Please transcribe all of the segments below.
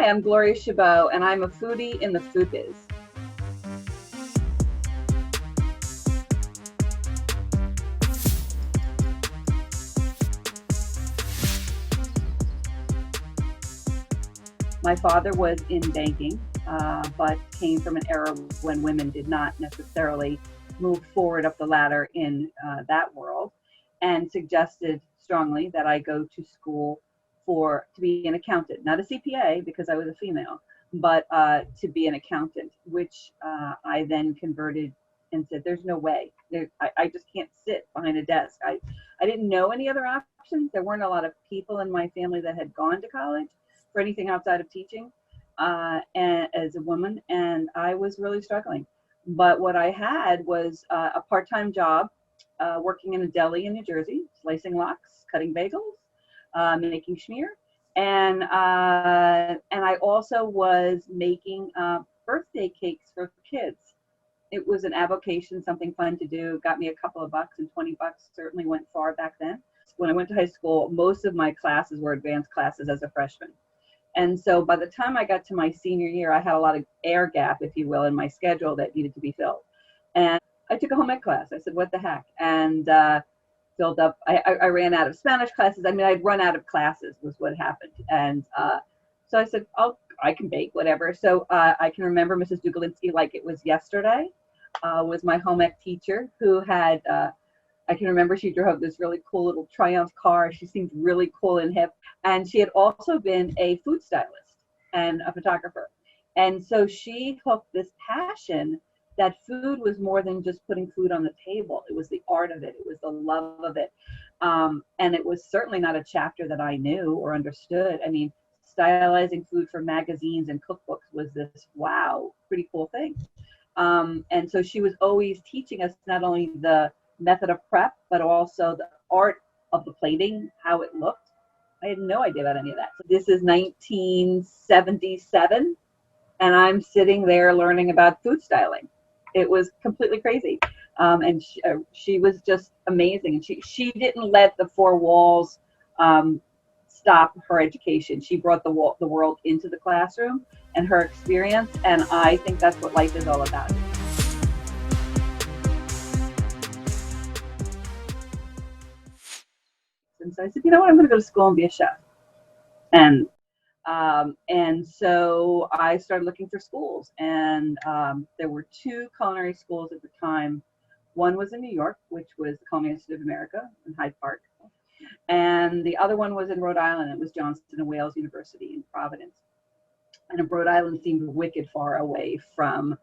Hi, I'm Gloria Chabot, and I'm a foodie in the food biz. My father was in banking, but came from an era when women did not necessarily move forward up the ladder in that world, and suggested strongly that I go to school to be an accountant, not a CPA because I was a female, but to be an accountant, which I then converted and said, "There's no way. I just can't sit behind a desk." I didn't know any other options. There weren't a lot of people in my family that had gone to college for anything outside of teaching, and as a woman, and I was really struggling. But what I had was a part-time job working in a deli in New Jersey, slicing lox, cutting bagels, making schmear, and I also was making birthday cakes for kids. It was an avocation, something fun to do. Got me a couple of bucks, and 20 bucks certainly went far back then. When I went to high school, most of my classes were advanced classes as a freshman. And so by the time I got to my senior year, I had a lot of air gap, if you will, in my schedule that needed to be filled. And I took a home ec class. I said, what the heck? And filled up. I ran out of Spanish classes. I mean, I'd run out of classes was what happened. And so I said, I can bake, whatever. So I can remember Mrs. Dugalinsky like it was yesterday, was my home ec teacher who had, I can remember she drove this really cool little Triumph car. She seemed really cool and hip. And she had also been a food stylist and a photographer. And so she hooked this passion that food was more than just putting food on the table. It was the art of it. It was the love of it. And it was certainly not a chapter that I knew or understood. I mean, stylizing food for magazines and cookbooks was this, wow, pretty cool thing. And so she was always teaching us not only the method of prep, but also the art of the plating, how it looked. I had no idea about any of that. So this is 1977, and I'm sitting there learning about food styling. It was completely crazy. And she was just amazing. And she didn't let the four walls stop her education. She brought the world into the classroom and her experience. And I think that's what life is all about. And so I said, you know what, I'm going to go to school and be a chef. And so I started looking for schools, and there were two culinary schools at the time. One was in New York, which was the Culinary Institute of America in Hyde Park, and the other one was in Rhode Island. It was Johnson and Wales University in Providence. And Rhode Island seemed wicked far away from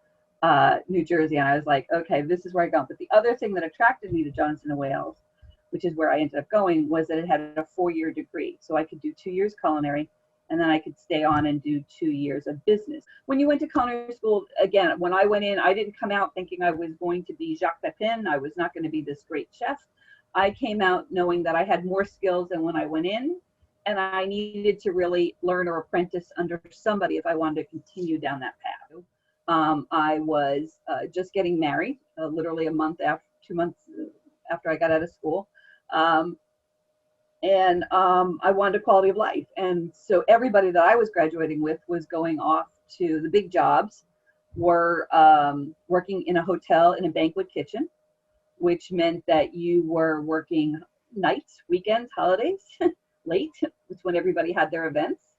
New Jersey, and I was like, okay, this is where I go. But the other thing that attracted me to Johnson and Wales, which is where I ended up going, was that it had a 4-year degree. So I could do 2 years culinary, and then I could stay on and do 2 years of business. When you went to culinary school, again, when I went in, I didn't come out thinking I was going to be Jacques Pepin. I was not going to be this great chef. I came out knowing that I had more skills than when I went in, and I needed to really learn or apprentice under somebody if I wanted to continue down that path. I was just getting married, literally 2 months after I got out of school. And I wanted a quality of life. And so everybody that I was graduating with was going off to the big jobs, were working in a hotel in a banquet kitchen, which meant that you were working nights, weekends, holidays, late, which when everybody had their events,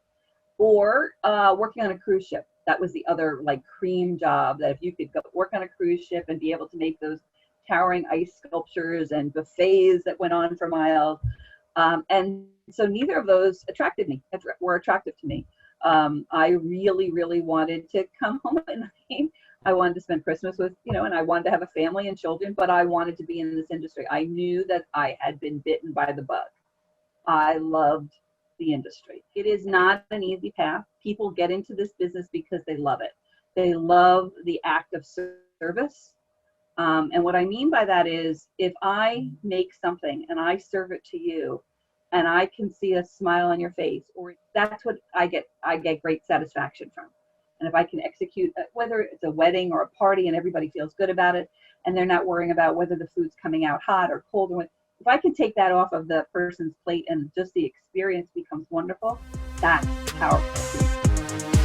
or working on a cruise ship. That was the other like cream job, that if you could go work on a cruise ship and be able to make those towering ice sculptures and buffets that went on for miles. And so neither of those were attractive to me. I really, really wanted to come home at night. I wanted to spend Christmas with, and I wanted to have a family and children, but I wanted to be in this industry. I knew that I had been bitten by the bug. I loved the industry. It is not an easy path. People get into this business because they love it. They love the act of service. And what I mean by that is, if I make something and I serve it to you, and I can see a smile on your face, or that's what I get great satisfaction from. And if I can execute, whether it's a wedding or a party, and everybody feels good about it, and they're not worrying about whether the food's coming out hot or cold, if I can take that off of the person's plate and just the experience becomes wonderful, that's powerful.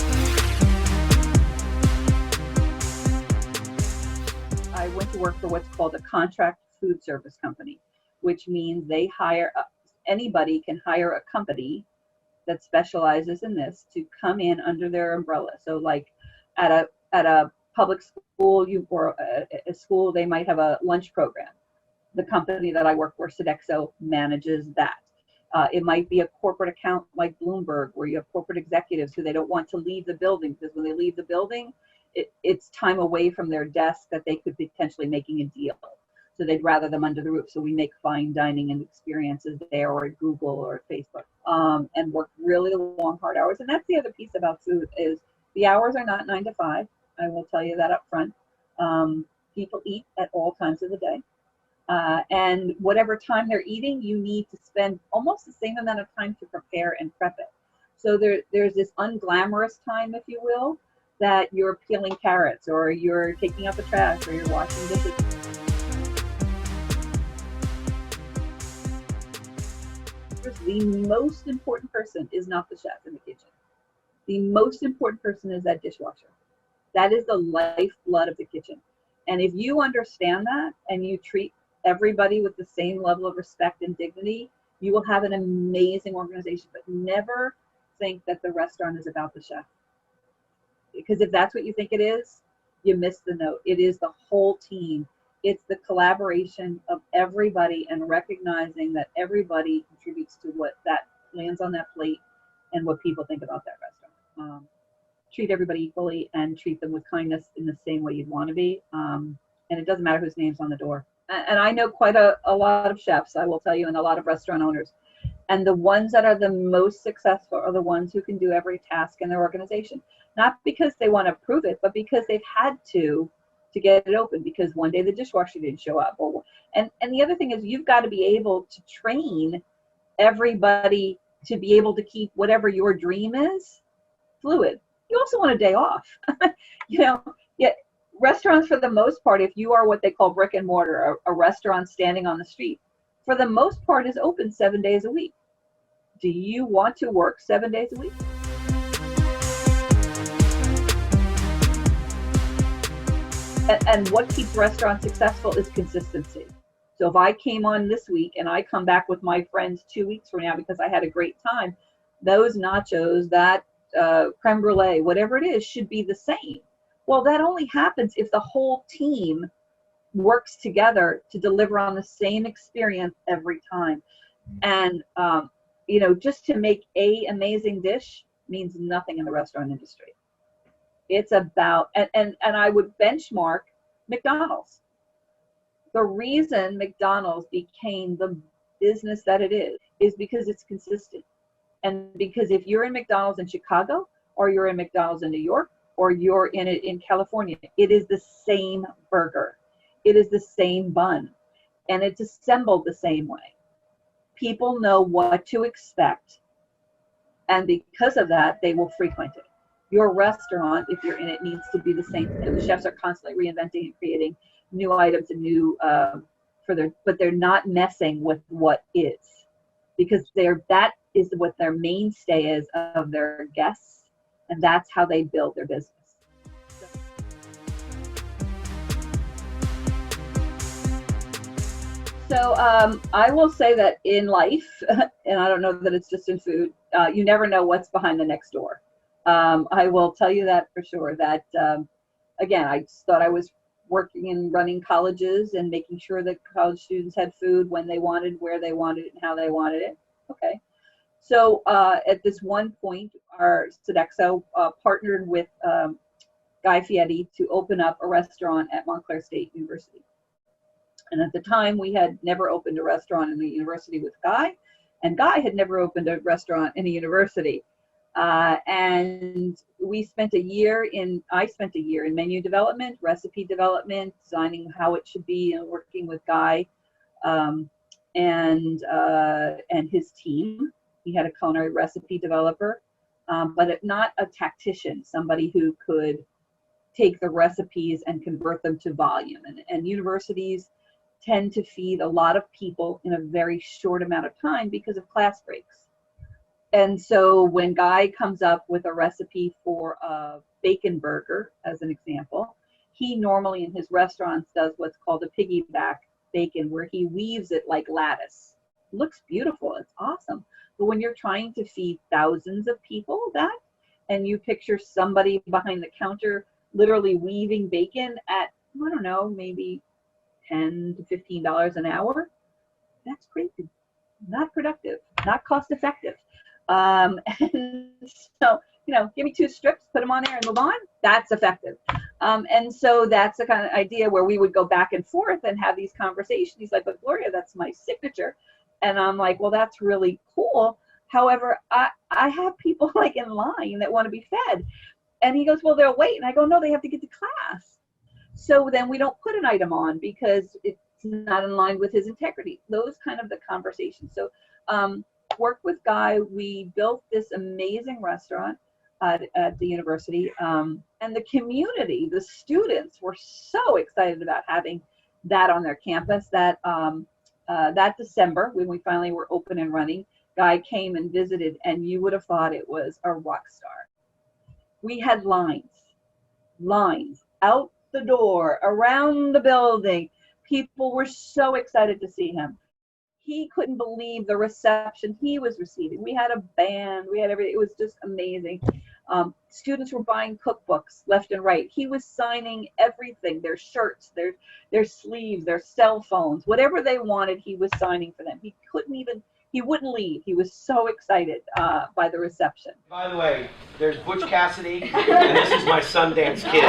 what's called a contract food service company, which means they hire, anybody can hire a company that specializes in this to come in under their umbrella. So like at a public school, or a school, they might have a lunch program. The company that I work for, Sodexo, manages that. It might be a corporate account like Bloomberg, where you have corporate executives who they don't want to leave the building, because when they leave the building, it's time away from their desk that they could be potentially making a deal. So they'd rather them under the roof. So we make fine dining and experiences there, or at Google or Facebook, and work really long, hard hours. And that's the other piece about food, is the hours are not 9 to 5. I will tell you that up front. People eat at all times of the day. And whatever time they're eating, you need to spend almost the same amount of time to prepare and prep it. So there's this unglamorous time, if you will, that you're peeling carrots, or you're taking out the trash, or you're washing dishes. The most important person is not the chef in the kitchen. The most important person is that dishwasher. That is the lifeblood of the kitchen. And if you understand that, and you treat everybody with the same level of respect and dignity, you will have an amazing organization. But never think that the restaurant is about the chef. Because if that's what you think it is, you miss the note. It is the whole team. It's the collaboration of everybody, and recognizing that everybody contributes to what that lands on that plate and what people think about that restaurant. Treat everybody equally, and treat them with kindness in the same way you'd want to be. And it doesn't matter whose name's on the door. And I know quite a lot of chefs, I will tell you, and a lot of restaurant owners. And the ones that are the most successful are the ones who can do every task in their organization. Not because they want to prove it, but because they've had to get it open, because one day the dishwasher didn't show up. And the other thing is, you've got to be able to train everybody to be able to keep whatever your dream is fluid. You also want a day off. Yeah, restaurants, for the most part, if you are what they call brick and mortar, a restaurant standing on the street, for the most part is open 7 days a week. Do you want to work 7 days a week? And what keeps restaurants successful is consistency. So if I came on this week and I come back with my friends 2 weeks from now because I had a great time, those nachos, that creme brulee, whatever it is, should be the same. Well, that only happens if the whole team works together to deliver on the same experience every time. And just to make an amazing dish means nothing in the restaurant industry. It's about, and I would benchmark McDonald's. The reason McDonald's became the business that it is because it's consistent. And because if you're in McDonald's in Chicago, or you're in McDonald's in New York, or you're in it in California, it is the same burger. It is the same bun, and it's assembled the same way. People know what to expect, and because of that, they will frequent it. Your restaurant, if you're in it, needs to be the same. And the chefs are constantly reinventing and creating new items and new but they're not messing with what is, because that is what their mainstay is of their guests, and that's how they build their business. So I will say that in life, and I don't know that it's just in food, you never know what's behind the next door. I will tell you that for sure. That again, I just thought I was working and running colleges and making sure that college students had food when they wanted, where they wanted it, and how they wanted it. Okay. So at this one point, our Sodexo partnered with Guy Fieri to open up a restaurant at Montclair State University. And at the time, we had never opened a restaurant in the university with Guy, and Guy had never opened a restaurant in a university. And I spent a year in menu development, recipe development, designing how it should be, and working with Guy and his team. He had a culinary recipe developer, but not a tactician, somebody who could take the recipes and convert them to volume. And universities tend to feed a lot of people in a very short amount of time because of class breaks. And so when Guy comes up with a recipe for a bacon burger, as an example, He normally in his restaurants does what's called a piggyback bacon, where he weaves it like lattice. It looks beautiful. It's awesome. But when you're trying to feed thousands of people that, and you picture somebody behind the counter literally weaving bacon at, I don't know, maybe $10 to $15 an hour, that's crazy. Not productive, not cost effective. And so, give me 2 strips, put them on there and move on. That's effective. And so that's the kind of idea where we would go back and forth and have these conversations. He's like, but Gloria, that's my signature. And I'm like, well, that's really cool. However, I have people like in line that want to be fed. And he goes, well, they'll wait. And I go, no, they have to get to class. So then we don't put an item on because it's not in line with his integrity. Those kind of the conversations. So work with Guy. We built this amazing restaurant at the university. And the community, the students were so excited about having that on their campus that that December, when we finally were open and running, Guy came and visited, and you would have thought it was a rock star. We had lines out the door, around the building. People were so excited to see him. He couldn't believe the reception he was receiving. We had a band, we had everything. It was just amazing. Students were buying cookbooks left and right. He was signing everything, their shirts, their sleeves, their cell phones, whatever they wanted, he was signing for them. He wouldn't leave. He was so excited by the reception. By the way, there's Butch Cassidy, and this is my Sundance kid.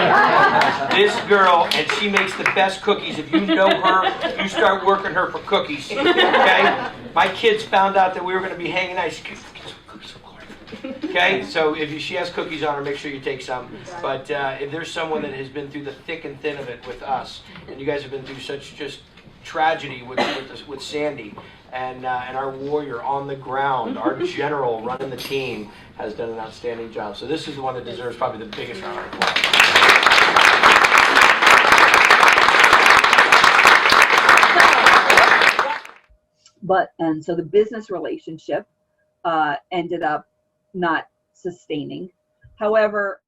This girl, and she makes the best cookies. If you know her, you start working her for cookies. Okay? My kids found out that we were going to be hanging out. She goes, cookies for Gloria. Okay? So if she has cookies on her, make sure you take some. But if there's someone that has been through the thick and thin of it with us, and you guys have been through such just tragedy with Sandy, and our warrior on the ground, our general running the team, has done an outstanding job. So this is the one that deserves probably the biggest round of applause. And so the business relationship ended up not sustaining. However,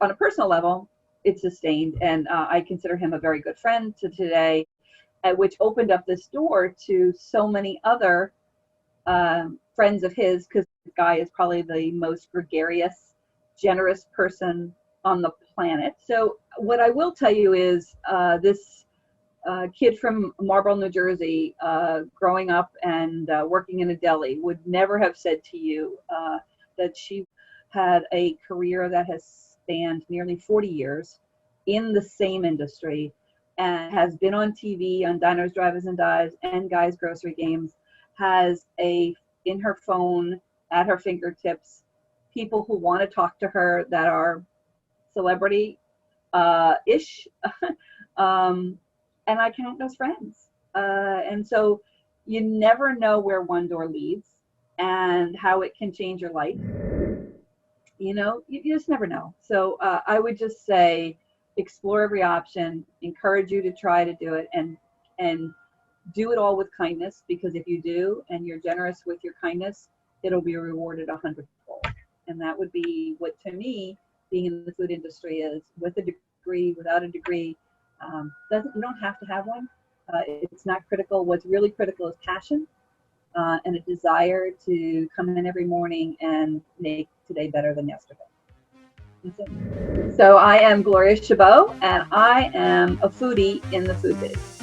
on a personal level, it sustained, and I consider him a very good friend to today, which opened up this door to so many other friends of his, because Guy is probably the most gregarious, generous person on the planet. So what I will tell you is this kid from Marlboro, New Jersey, growing up and working in a deli, would never have said to you that she had a career that has spanned nearly 40 years in the same industry, and has been on TV, on Diners, Drive-Ins, and Dives, and Guy's Grocery Games, has in her phone, at her fingertips, people who want to talk to her that are celebrity-ish, and I count those friends. And so you never know where one door leads and how it can change your life. You just never know. So I would just say, explore every option, encourage you to try to do it, and do it all with kindness, because if you do and you're generous with your kindness, it'll be rewarded 100-fold. And that would be what, to me, being in the food industry is, with a degree, without a degree. You don't have to have one. It's not critical. What's really critical is passion and a desire to come in every morning and make today better than yesterday. So I am Gloria Chabot, and I am a foodie in the food biz.